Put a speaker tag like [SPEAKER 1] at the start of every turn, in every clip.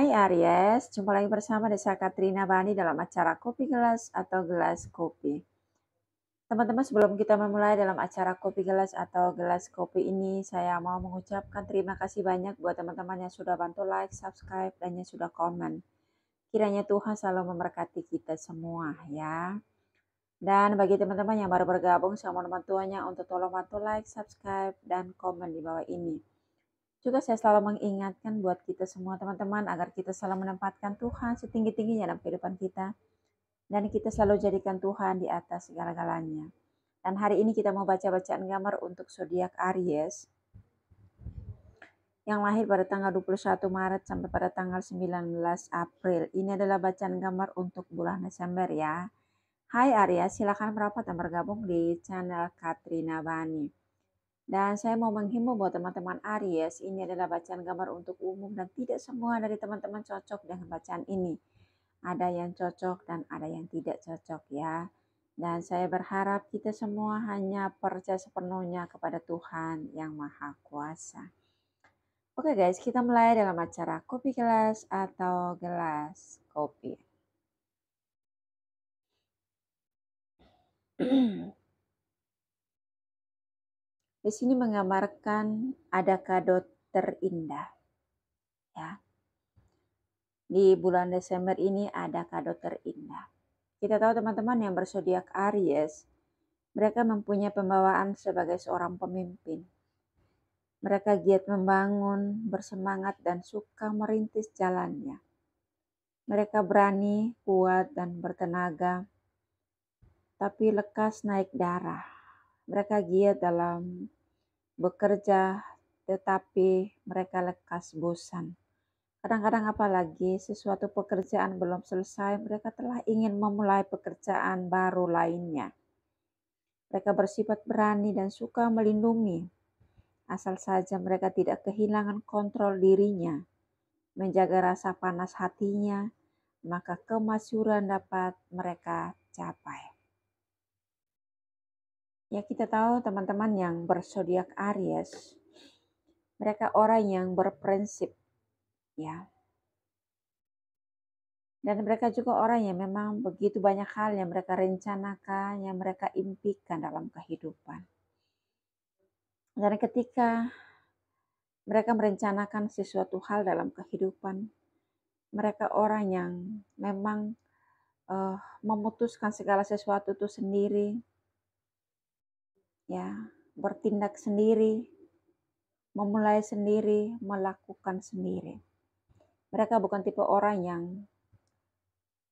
[SPEAKER 1] Hai Aries, jumpa lagi bersama Desa Katrina Bani dalam acara Kopi Gelas atau Gelas Kopi. Teman-teman, sebelum kita memulai dalam acara Kopi Gelas atau Gelas Kopi ini, saya mau mengucapkan terima kasih banyak buat teman-teman yang sudah bantu like, subscribe, dan yang sudah komen. Kiranya Tuhan selalu memberkati kita semua ya. Dan bagi teman-teman yang baru bergabung, saya mohon bantuannya untuk tolong bantu like, subscribe, dan komen di bawah ini. Juga saya selalu mengingatkan buat kita semua teman-teman agar kita selalu menempatkan Tuhan setinggi-tingginya dalam kehidupan kita. Dan kita selalu jadikan Tuhan di atas segala-galanya. Dan hari ini kita mau baca bacaan gambar untuk zodiak Aries yang lahir pada tanggal 21 Maret sampai pada tanggal 19 April. Ini adalah bacaan gambar untuk bulan Desember ya. Hai Aries, silakan merapat dan bergabung di channel Katrina Bani. Dan saya mau menghimbau buat teman-teman Aries, ini adalah bacaan gambar untuk umum dan tidak semua dari teman-teman cocok dengan bacaan ini. Ada yang cocok dan ada yang tidak cocok ya. Dan saya berharap kita semua hanya percaya sepenuhnya kepada Tuhan yang Maha Kuasa. Oke guys, kita mulai dalam acara Kopi Gelas atau Gelas Kopi. Di sini menggambarkan ada kado terindah ya. Di bulan Desember ini ada kado terindah. Kita tahu teman-teman yang berzodiak Aries, mereka mempunyai pembawaan sebagai seorang pemimpin. Mereka giat membangun, bersemangat dan suka merintis jalannya. Mereka berani, kuat dan bertenaga, tapi lekas naik darah. Mereka giat dalam bekerja, tetapi mereka lekas bosan. Kadang-kadang apalagi sesuatu pekerjaan belum selesai, mereka telah ingin memulai pekerjaan baru lainnya. Mereka bersifat berani dan suka melindungi, asal saja mereka tidak kehilangan kontrol dirinya, menjaga rasa panas hatinya, maka kemasyhuran dapat mereka capai. Ya, kita tahu teman-teman yang berzodiak Aries, mereka orang yang berprinsip ya. Dan mereka juga orang yang memang begitu banyak hal yang mereka rencanakan, yang mereka impikan dalam kehidupan. Dan ketika mereka merencanakan sesuatu hal dalam kehidupan, mereka orang yang memang memutuskan segala sesuatu itu sendiri, ya, bertindak sendiri, memulai sendiri, melakukan sendiri. Mereka bukan tipe orang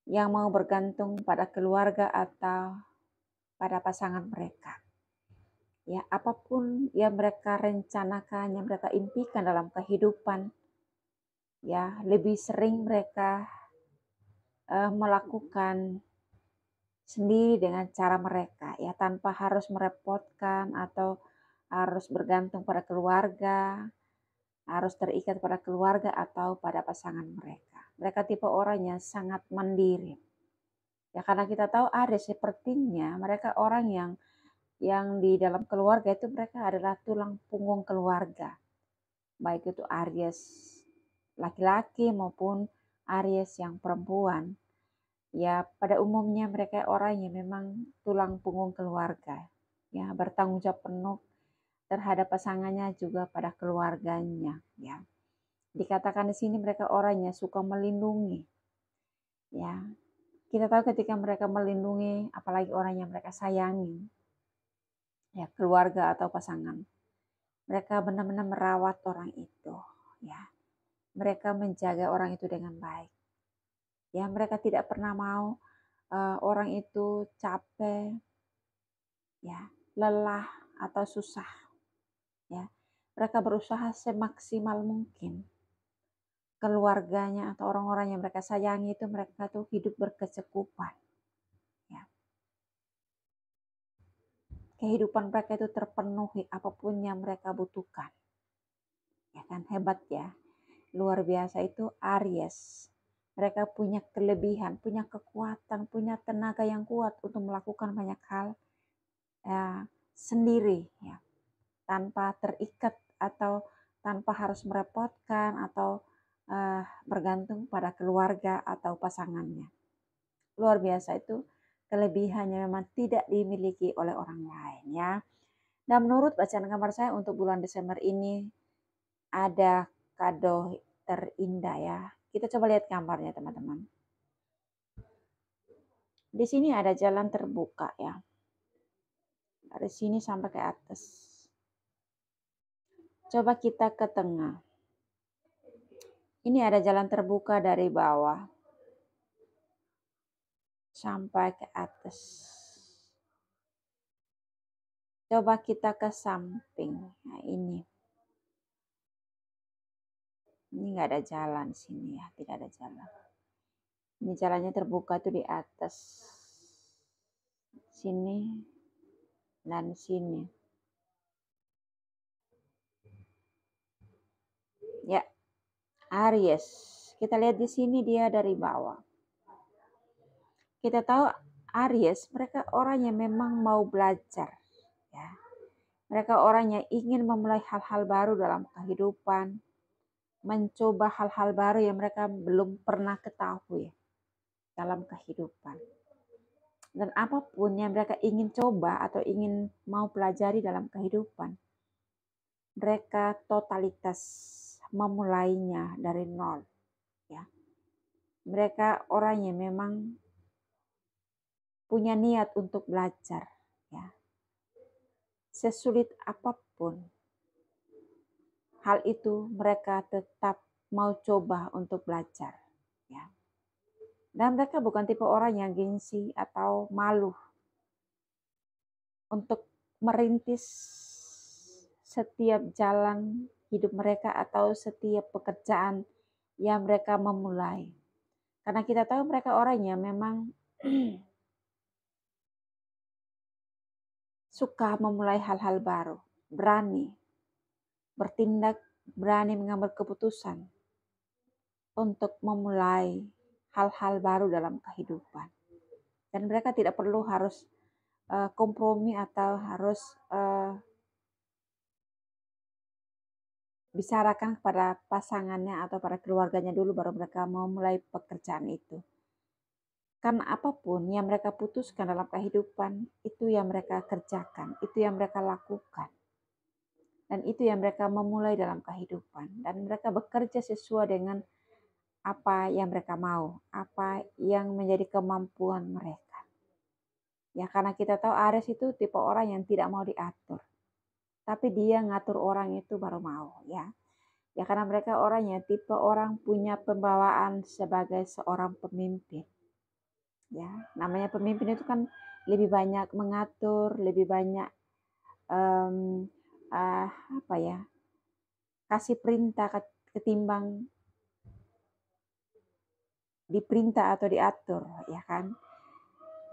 [SPEAKER 1] yang mau bergantung pada keluarga atau pada pasangan mereka. Ya, apapun yang mereka rencanakan, yang mereka impikan dalam kehidupan, ya, lebih sering mereka melakukan sendiri dengan cara mereka, ya, tanpa harus merepotkan atau harus bergantung pada keluarga, harus terikat pada keluarga atau pada pasangan mereka. Mereka tipe orang yang sangat mandiri. Ya, karena kita tahu Aries sepertinya mereka orang yang di dalam keluarga itu mereka adalah tulang punggung keluarga. Baik itu Aries laki-laki maupun Aries yang perempuan. Ya, pada umumnya mereka orang yang memang tulang punggung keluarga. Ya, bertanggung jawab penuh terhadap pasangannya juga pada keluarganya. Ya, dikatakan di sini mereka orang yang suka melindungi. Ya, kita tahu ketika mereka melindungi, apalagi orang yang mereka sayangi, ya, keluarga atau pasangan, mereka benar-benar merawat orang itu. Ya, mereka menjaga orang itu dengan baik. Ya, mereka tidak pernah mau orang itu capek, ya, lelah atau susah. Ya, mereka berusaha semaksimal mungkin. Keluarganya atau orang-orang yang mereka sayangi itu mereka tuh hidup berkecukupan. Ya. Kehidupan mereka itu terpenuhi apapun yang mereka butuhkan. Ya kan, hebat ya. Luar biasa itu Aries. Mereka punya kelebihan, punya kekuatan, punya tenaga yang kuat untuk melakukan banyak hal ya, sendiri ya, tanpa terikat atau tanpa harus merepotkan atau bergantung pada keluarga atau pasangannya. Luar biasa, itu kelebihannya memang tidak dimiliki oleh orang lain ya. Dan menurut bacaan kamar saya untuk bulan Desember ini ada kado terindah ya. Kita coba lihat gambarnya teman-teman. Di sini ada jalan terbuka ya. Dari sini sampai ke atas. Coba kita ke tengah. Ini ada jalan terbuka dari bawah sampai ke atas. Coba kita ke samping. Nah, ini nggak ada jalan sini ya, tidak ada jalan. Ini jalannya terbuka tuh di atas. Sini dan sini. Ya, Aries. Kita lihat di sini dia dari bawah. Kita tahu Aries, mereka orang yang memang mau belajar. Ya. Mereka orang yang ingin memulai hal-hal baru dalam kehidupan. Mencoba hal-hal baru yang mereka belum pernah ketahui dalam kehidupan. Dan apapun yang mereka ingin coba atau ingin mau pelajari dalam kehidupan, mereka totalitas memulainya dari nol. Ya. Mereka orang yang memang punya niat untuk belajar. Ya. Sesulit apapun hal itu, mereka tetap mau coba untuk belajar. Ya. Dan mereka bukan tipe orang yang gengsi atau malu untuk merintis setiap jalan hidup mereka atau setiap pekerjaan yang mereka memulai. Karena kita tahu mereka orang yang memang suka memulai hal-hal baru, berani bertindak, berani mengambil keputusan untuk memulai hal-hal baru dalam kehidupan. Dan mereka tidak perlu harus kompromi atau harus bicarakan kepada pasangannya atau pada keluarganya dulu baru mereka mau mulai pekerjaan itu. Karena apapun yang mereka putuskan dalam kehidupan, itu yang mereka kerjakan, itu yang mereka lakukan. Dan itu yang mereka memulai dalam kehidupan. Dan mereka bekerja sesuai dengan apa yang mereka mau, apa yang menjadi kemampuan mereka. Ya, karena kita tahu Aries itu tipe orang yang tidak mau diatur. Tapi dia ngatur orang itu baru mau ya. Ya karena mereka orang yang tipe orang punya pembawaan sebagai seorang pemimpin. Ya, namanya pemimpin itu kan lebih banyak mengatur, lebih banyak apa ya? Kasih perintah ketimbang diperintah atau diatur, ya kan?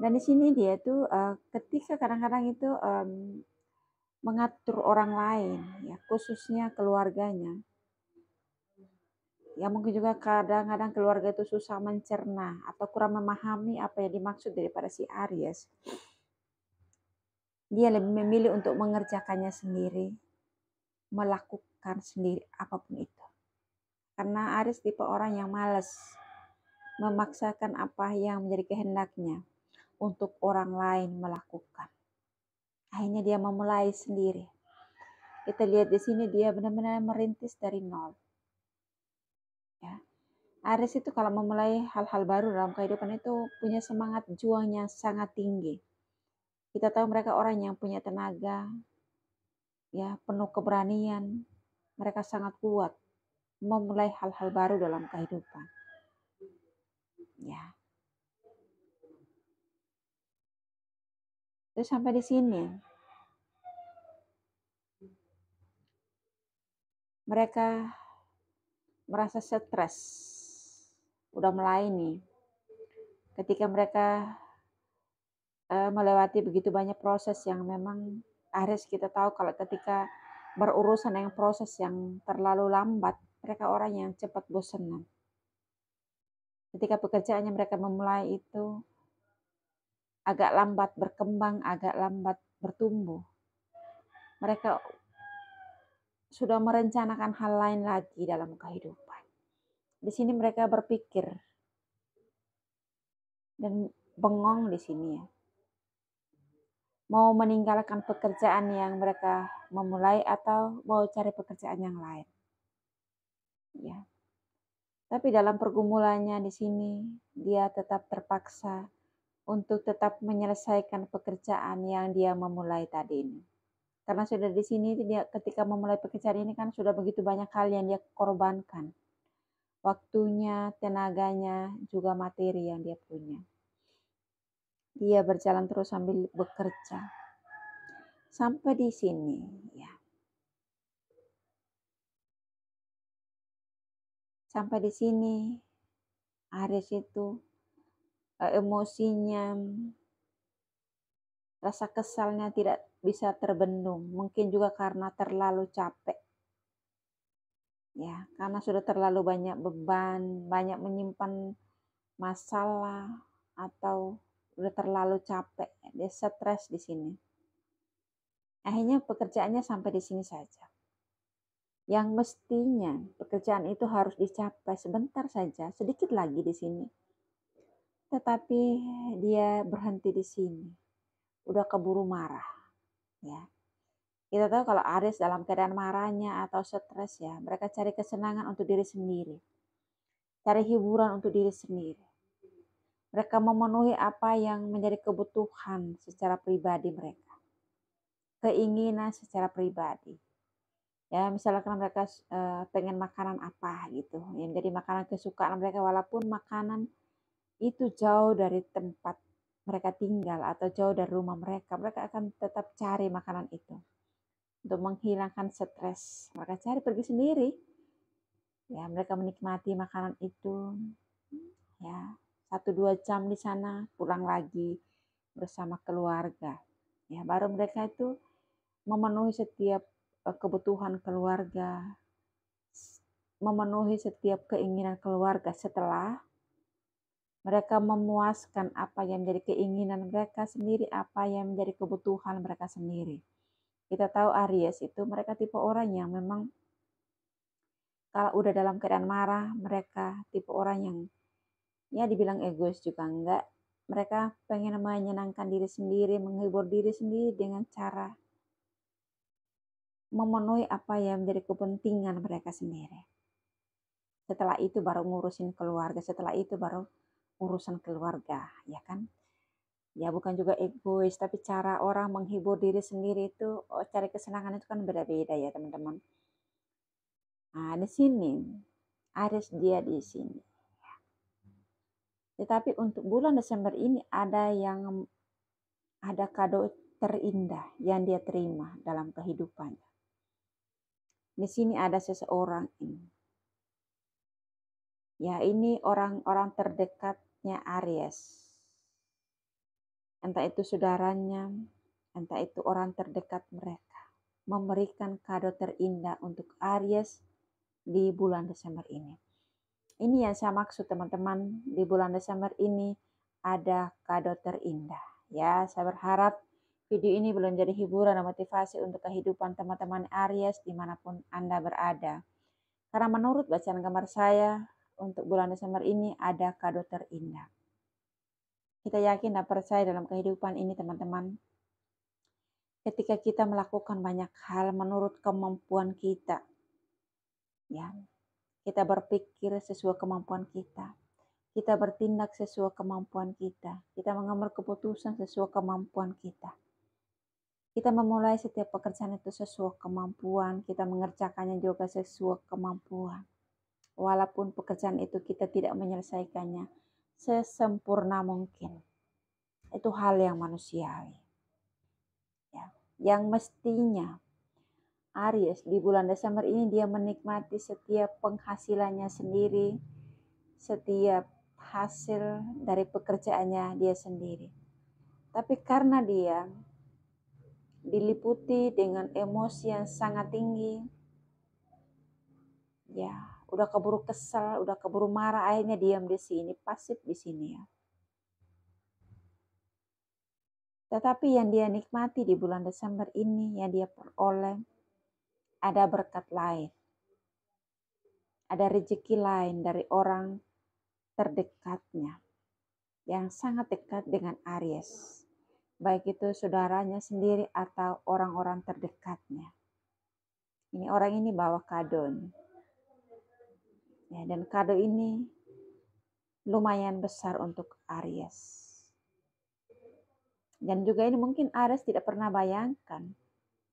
[SPEAKER 1] Dan di sini dia tuh ketika kadang-kadang itu mengatur orang lain, ya khususnya keluarganya. Ya mungkin juga kadang-kadang keluarga itu susah mencerna atau kurang memahami apa yang dimaksud daripada si Aries. Dia lebih memilih untuk mengerjakannya sendiri, melakukan sendiri apapun itu. Karena Aries tipe orang yang malas memaksakan apa yang menjadi kehendaknya untuk orang lain melakukan. Akhirnya dia memulai sendiri. Kita lihat di sini dia benar-benar merintis dari nol. Ya. Aries itu kalau memulai hal-hal baru dalam kehidupan itu punya semangat juang yang sangat tinggi. Kita tahu mereka orang yang punya tenaga, ya penuh keberanian. Mereka sangat kuat memulai hal-hal baru dalam kehidupan. Ya. Terus sampai di sini, mereka merasa stres. Udah mulai nih. Ketika mereka melewati begitu banyak proses yang memang Aries kita tahu kalau ketika berurusan dengan proses yang terlalu lambat, mereka orang yang cepat bosan. Ketika pekerjaannya mereka memulai itu agak lambat berkembang, agak lambat bertumbuh. Mereka sudah merencanakan hal lain lagi dalam kehidupan. Di sini mereka berpikir dan bengong di sini ya. Mau meninggalkan pekerjaan yang mereka memulai atau mau cari pekerjaan yang lain. Ya. Tapi dalam pergumulannya di sini dia tetap terpaksa untuk tetap menyelesaikan pekerjaan yang dia memulai tadi ini. Karena sudah di sini dia ketika memulai pekerjaan ini kan sudah begitu banyak hal yang dia korbankan. Waktunya, tenaganya, juga materi yang dia punya. Dia berjalan terus sambil bekerja. Sampai di sini ya. Sampai di sini Aries itu emosinya, rasa kesalnya tidak bisa terbendung. Mungkin juga karena terlalu capek. Ya, karena sudah terlalu banyak beban, banyak menyimpan masalah atau udah terlalu capek. Dia stres di sini. Akhirnya pekerjaannya sampai di sini saja. Yang mestinya pekerjaan itu harus dicapai sebentar saja, sedikit lagi di sini. Tetapi dia berhenti di sini. Udah keburu marah. Ya. Kita tahu kalau Aries dalam keadaan marahnya atau stres ya, mereka cari kesenangan untuk diri sendiri. Cari hiburan untuk diri sendiri. Mereka memenuhi apa yang menjadi kebutuhan secara pribadi mereka. Keinginan secara pribadi. Ya, misalkan mereka pengen makanan apa gitu, yang jadi makanan kesukaan mereka walaupun makanan itu jauh dari tempat mereka tinggal atau jauh dari rumah mereka, mereka akan tetap cari makanan itu untuk menghilangkan stres. Mereka cari pergi sendiri. Ya, mereka menikmati makanan itu. Ya, 1-2 jam di sana, pulang lagi bersama keluarga. Ya, baru mereka itu memenuhi setiap kebutuhan keluarga, memenuhi setiap keinginan keluarga setelah mereka memuaskan apa yang menjadi keinginan mereka sendiri, apa yang menjadi kebutuhan mereka sendiri. Kita tahu Aries itu mereka tipe orang yang memang kalau udah dalam keadaan marah, mereka tipe orang yang ya dibilang egois juga enggak. Mereka pengen menyenangkan diri sendiri, menghibur diri sendiri dengan cara memenuhi apa yang menjadi kepentingan mereka sendiri. Setelah itu baru ngurusin keluarga, setelah itu baru urusan keluarga, ya kan? Ya bukan juga egois, tapi cara orang menghibur diri sendiri itu, cari kesenangan itu kan beda-beda ya teman-teman. Nah di sini, Aries dia di sini. Tetapi untuk bulan Desember ini ada kado terindah yang dia terima dalam kehidupannya. Di sini ada seseorang ini. Ya ini orang-orang terdekatnya Aries. Entah itu saudaranya, entah itu orang terdekat mereka. Memberikan kado terindah untuk Aries di bulan Desember ini. Ini yang saya maksud teman-teman, di bulan Desember ini ada kado terindah. Ya, saya berharap video ini belum jadi hiburan dan motivasi untuk kehidupan teman-teman Aries dimanapun Anda berada. Karena menurut bacaan gambar saya, untuk bulan Desember ini ada kado terindah. Kita yakin dan percaya dalam kehidupan ini teman-teman. Ketika kita melakukan banyak hal menurut kemampuan kita, ya, kita berpikir sesuai kemampuan kita. Kita bertindak sesuai kemampuan kita. Kita mengambil keputusan sesuai kemampuan kita. Kita memulai setiap pekerjaan itu sesuai kemampuan. Kita mengerjakannya juga sesuai kemampuan. Walaupun pekerjaan itu kita tidak menyelesaikannya sesempurna mungkin. Itu hal yang manusiawi. Ya. Yang mestinya Aries di bulan Desember ini dia menikmati setiap penghasilannya sendiri, setiap hasil dari pekerjaannya dia sendiri. Tapi karena dia diliputi dengan emosi yang sangat tinggi, ya udah keburu kesal, udah keburu marah, akhirnya diam di sini, pasif di sini ya. Tetapi yang dia nikmati di bulan Desember ini, yang dia peroleh, ada berkat lain. ada rezeki lain dari orang terdekatnya yang sangat dekat dengan Aries, baik itu saudaranya sendiri atau orang-orang terdekatnya. Ini orang ini bawa kado nih. Ya, dan kado ini lumayan besar untuk Aries. Dan juga ini mungkin Aries tidak pernah bayangkan,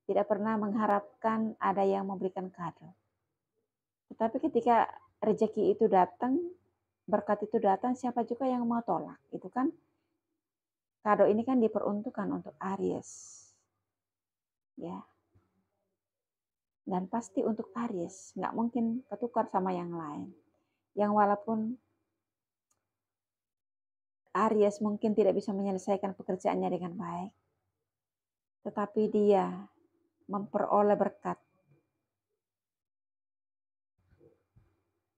[SPEAKER 1] tidak pernah mengharapkan ada yang memberikan kado. Tetapi ketika rezeki itu datang, berkat itu datang, siapa juga yang mau tolak? Itu kan kado ini kan diperuntukkan untuk Aries. Ya. Dan pasti untuk Aries, nggak mungkin ketukar sama yang lain. Yang walaupun Aries mungkin tidak bisa menyelesaikan pekerjaannya dengan baik, tetapi dia memperoleh berkat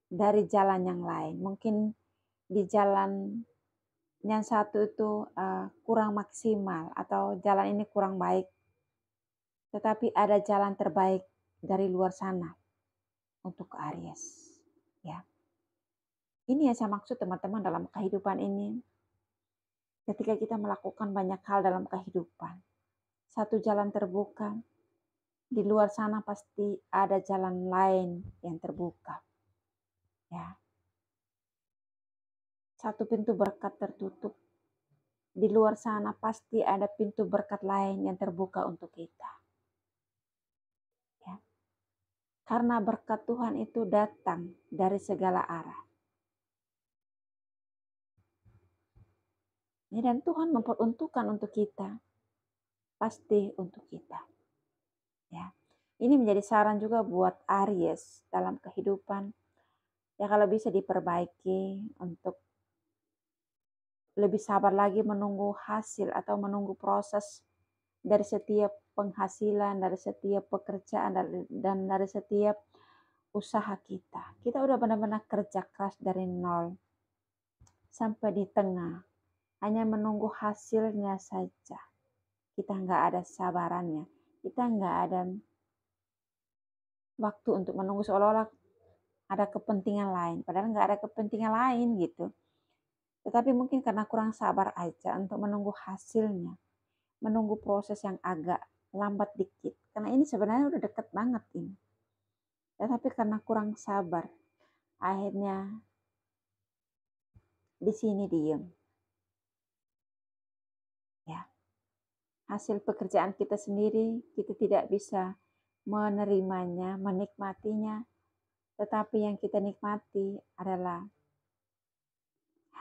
[SPEAKER 1] dari jalan yang lain. Mungkin di jalan yang satu itu kurang maksimal atau jalan ini kurang baik, tetapi ada jalan terbaik dari luar sana untuk Aries. Ya, ini yang saya maksud teman-teman dalam kehidupan ini. Ketika kita melakukan banyak hal dalam kehidupan, satu jalan terbuka, di luar sana pasti ada jalan lain yang terbuka. Ya. Satu pintu berkat tertutup, di luar sana pasti ada pintu berkat lain yang terbuka untuk kita. Ya. Karena berkat Tuhan itu datang dari segala arah. Ya, dan Tuhan memperuntukkan untuk kita, pasti untuk kita. Ya. Ini menjadi saran juga buat Aries dalam kehidupan. Ya, kalau bisa diperbaiki untuk lebih sabar lagi menunggu hasil atau menunggu proses dari setiap penghasilan, dari setiap pekerjaan, dan dari setiap usaha kita. Kita udah benar-benar kerja keras dari nol sampai di tengah. Hanya menunggu hasilnya saja. Kita nggak ada sabarannya. Kita nggak ada waktu untuk menunggu, seolah-olah ada kepentingan lain. Padahal nggak ada kepentingan lain gitu. Tetapi mungkin karena kurang sabar aja untuk menunggu hasilnya. Menunggu proses yang agak lambat dikit. Karena ini sebenarnya udah deket banget ini. Tetapi karena kurang sabar, akhirnya di sini diem. Ya. Hasil pekerjaan kita sendiri, kita tidak bisa menerimanya, menikmatinya. Tetapi yang kita nikmati adalah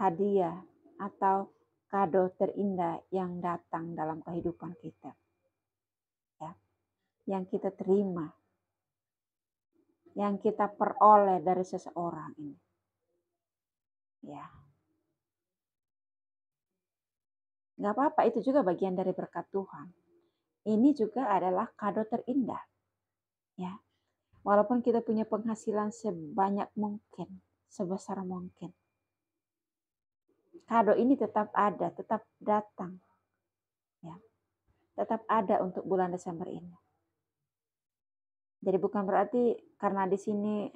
[SPEAKER 1] hadiah atau kado terindah yang datang dalam kehidupan kita. Ya. Yang kita terima, yang kita peroleh dari seseorang ini. Ya. Gak apa-apa, itu juga bagian dari berkat Tuhan. Ini juga adalah kado terindah. Ya. Walaupun kita punya penghasilan sebanyak mungkin, sebesar mungkin, kado ini tetap ada, tetap datang. Ya. Tetap ada untuk bulan Desember ini. Jadi bukan berarti karena di sini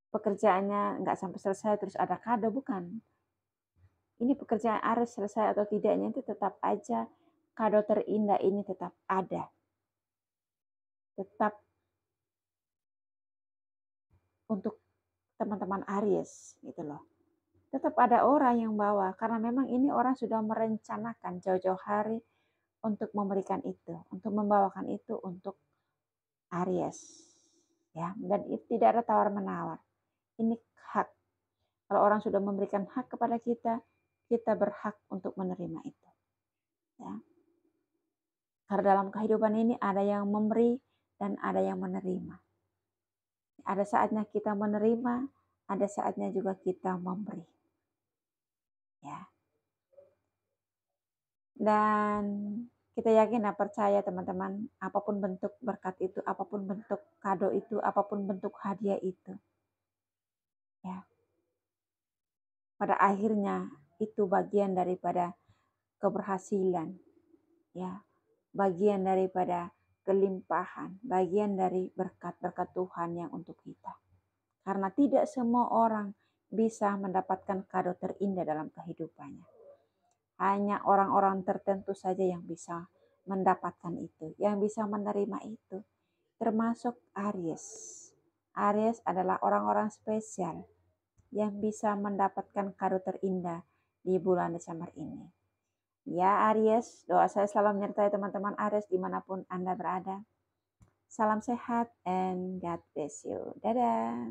[SPEAKER 1] pekerjaannya nggak sampai selesai terus ada kado, bukan. Ini pekerjaan Aries selesai atau tidaknya itu tetap aja kado terindah ini tetap ada. Tetap untuk teman-teman Aries gitu loh. Tetap ada orang yang bawa karena memang ini orang sudah merencanakan jauh-jauh hari untuk memberikan itu, untuk membawakan itu untuk Aries. Ya, dan itu tidak ada tawar-menawar. Ini hak. Kalau orang sudah memberikan hak kepada kita, kita berhak untuk menerima itu. Ya. Karena dalam kehidupan ini ada yang memberi dan ada yang menerima. Ada saatnya kita menerima, ada saatnya juga kita memberi. Ya. Dan kita yakin dan percaya teman-teman, apapun bentuk berkat itu, apapun bentuk kado itu, apapun bentuk hadiah itu. Ya. Pada akhirnya itu bagian daripada keberhasilan. Ya. Bagian daripada kelimpahan, bagian dari berkat-berkat Tuhan yang untuk kita. Karena tidak semua orang bisa mendapatkan kado terindah dalam kehidupannya. Hanya orang-orang tertentu saja yang bisa mendapatkan itu, yang bisa menerima itu, termasuk Aries. Aries adalah orang-orang spesial yang bisa mendapatkan kado terindah di bulan Desember ini. Ya Aries, doa saya selalu menyertai teman-teman Aries dimanapun Anda berada. Salam sehat and God bless you. Dadah.